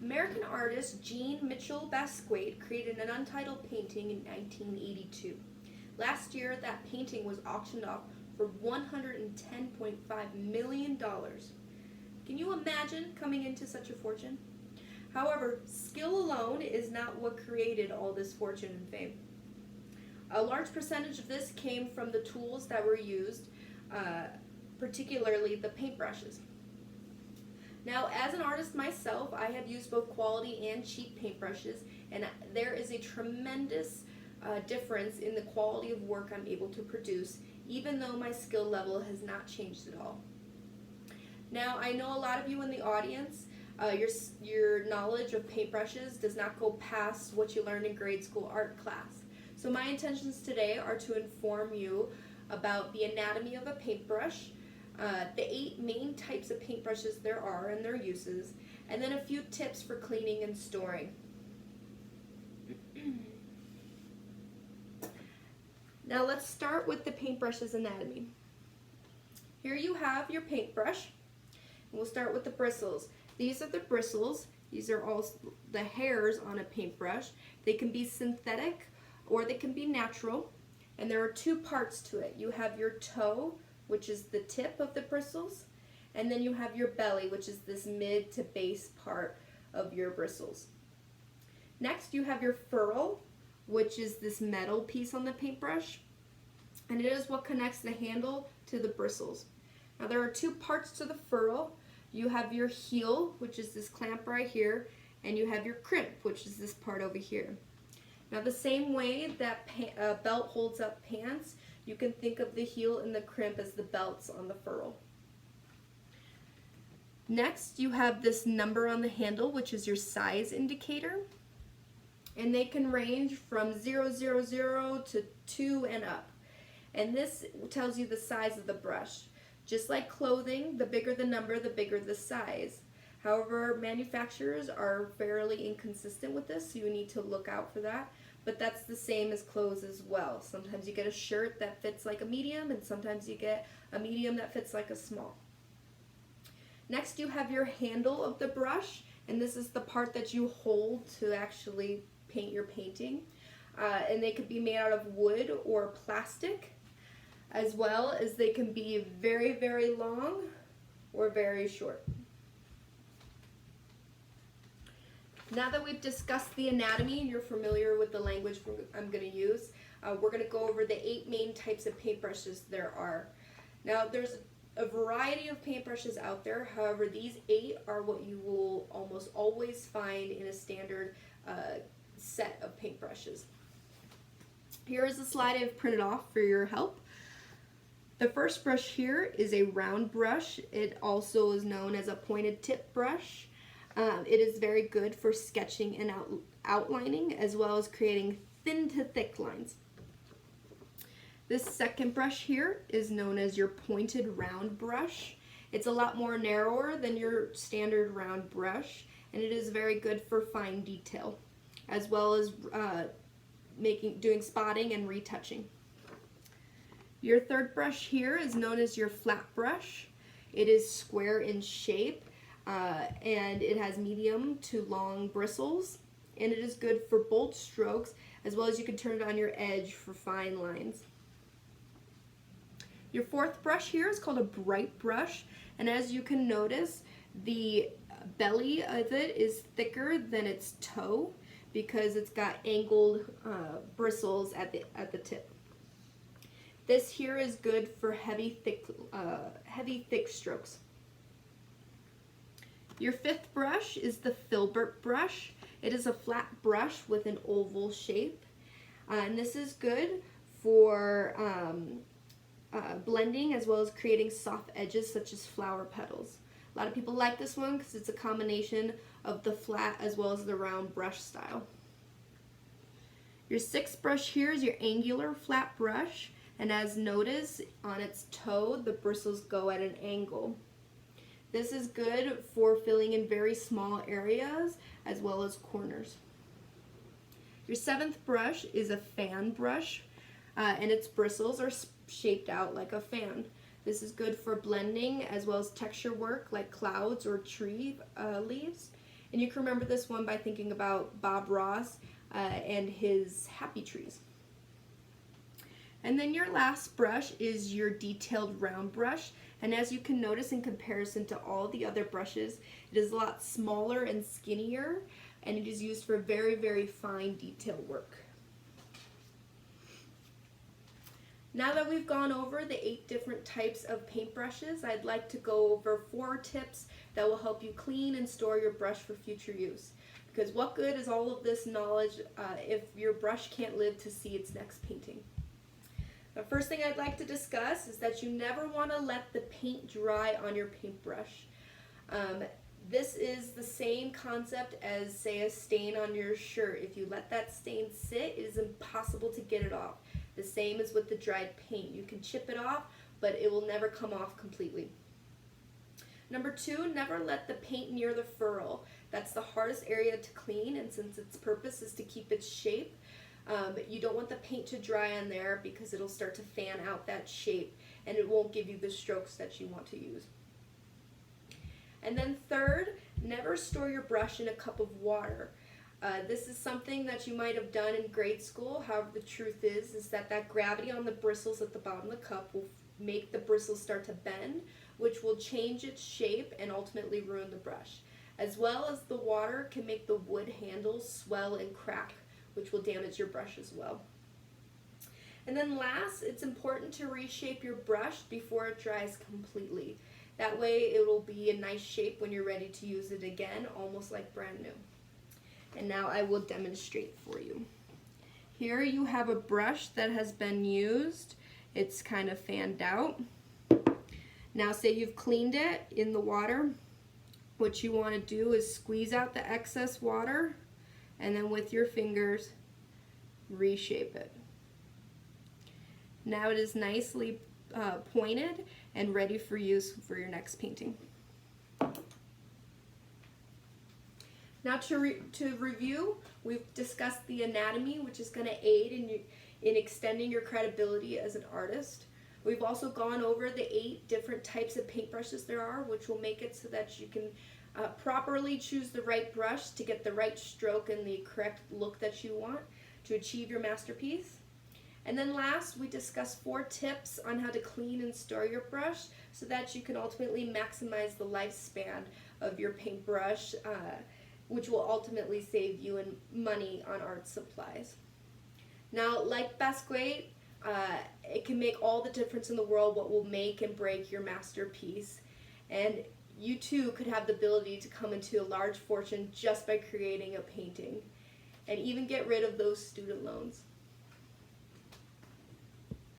American artist Jean Mitchell Basquiat created an untitled painting in 1982. Last year, that painting was auctioned off for $110.5 million. Can you imagine coming into such a fortune? However, skill alone is not what created all this fortune and fame. A large percentage of this came from the tools that were used, particularly the paintbrushes. Now, as an artist myself, I have used both quality and cheap paintbrushes, and there is a tremendous difference in the quality of work I'm able to produce, even though my skill level has not changed at all. Now, I know a lot of you in the audience, your knowledge of paintbrushes does not go past what you learned in grade school art class. So my intentions today are to inform you about the anatomy of a paintbrush, the 8 main types of paintbrushes there are and their uses, and then a few tips for cleaning and storing. Now let's start with the paintbrush's anatomy. Here you have your paintbrush. We'll start with the bristles. These are the bristles. These are all the hairs on a paintbrush. They can be synthetic or they can be natural. And there are 2 parts to it. You have your toe, which is the tip of the bristles, and then you have your belly, which is this mid to base part of your bristles. Next, you have your ferrule, which is this metal piece on the paintbrush, and it is what connects the handle to the bristles. Now, there are 2 parts to the ferrule. You have your heel, which is this clamp right here, and you have your crimp, which is this part over here. Now, the same way that belt holds up pants, you can think of the heel and the crimp as the belts on the ferrule. Next, you have this number on the handle, which is your size indicator. And they can range from 000 to 2 and up. And this tells you the size of the brush. Just like clothing, the bigger the number, the bigger the size. However, manufacturers are fairly inconsistent with this, so you need to look out for that. But that's the same as clothes as well. Sometimes you get a shirt that fits like a medium, and sometimes you get a medium that fits like a small. Next, you have your handle of the brush, and this is the part that you hold to actually paint your painting. And they could be made out of wood or plastic, as well as they can be very, very long or very short. Now that we've discussed the anatomy and you're familiar with the language I'm going to use, we're going to go over the 8 main types of paintbrushes there are. Now, there's a variety of paintbrushes out there. However, these 8 are what you will almost always find in a standard set of paintbrushes. Here is a slide I've printed off for your help. The first brush here is a round brush. It also is known as a pointed tip brush. It is very good for sketching and outlining, as well as creating thin to thick lines. This second brush here is known as your pointed round brush. It's a lot more narrower than your standard round brush, and it is very good for fine detail, as well as doing spotting and retouching. Your third brush here is known as your flat brush. It is square in shape, and it has medium to long bristles, and it is good for bold strokes, as well as you can turn it on your edge for fine lines. Your fourth brush here is called a bright brush, and as you can notice, the belly of it is thicker than its toe because it's got angled bristles at the tip. This here is good for heavy, thick strokes. Your fifth brush is the filbert brush. It is a flat brush with an oval shape, and this is good for blending as well as creating soft edges such as flower petals. A lot of people like this one because it's a combination of the flat as well as the round brush style. Your sixth brush here is your angular flat brush, and as noticed on its toe, the bristles go at an angle. This is good for filling in very small areas as well as corners. Your seventh brush is a fan brush, and its bristles are shaped out like a fan. This is good for blending as well as texture work like clouds or tree leaves. And you can remember this one by thinking about Bob Ross and his happy trees. And then your last brush is your detailed round brush. And as you can notice, in comparison to all the other brushes, it is a lot smaller and skinnier, and it is used for very, very fine detail work. Now that we've gone over the 8 different types of paintbrushes, I'd like to go over 4 tips that will help you clean and store your brush for future use. Because what good is all of this knowledge if your brush can't live to see its next painting? The first thing I'd like to discuss is that you never want to let the paint dry on your paintbrush. This is the same concept as, say, a stain on your shirt. If you let that stain sit, it is impossible to get it off. The same as with the dried paint. You can chip it off, but it will never come off completely. Number 2, never let the paint near the furrow. That's the hardest area to clean, and since its purpose is to keep its shape, you don't want the paint to dry on there because it'll start to fan out that shape and it won't give you the strokes that you want to use. And then third, never store your brush in a cup of water. This is something that you might have done in grade school. However, the truth is that gravity on the bristles at the bottom of the cup will make the bristles start to bend, which will change its shape and ultimately ruin the brush. As well as the water can make the wood handles swell and crack, which will damage your brush as well. And then last, it's important to reshape your brush before it dries completely. That way it will be a nice shape when you're ready to use it again, almost like brand new. And now I will demonstrate for you. Here you have a brush that has been used. It's kind of fanned out. Now say you've cleaned it in the water. What you want to do is squeeze out the excess water and then with your fingers reshape it. Now it is nicely pointed and ready for use for your next painting. Now to review, we've discussed the anatomy, which is going to aid in extending your credibility as an artist. We've also gone over the 8 different types of paintbrushes there are, which will make it so that you can properly choose the right brush to get the right stroke and the correct look that you want to achieve your masterpiece. And then last, we discussed 4 tips on how to clean and store your brush so that you can ultimately maximize the lifespan of your paintbrush, which will ultimately save you money on art supplies. Now, like Basquiat, it can make all the difference in the world what will make and break your masterpiece. And you too could have the ability to come into a large fortune just by creating a painting and even get rid of those student loans.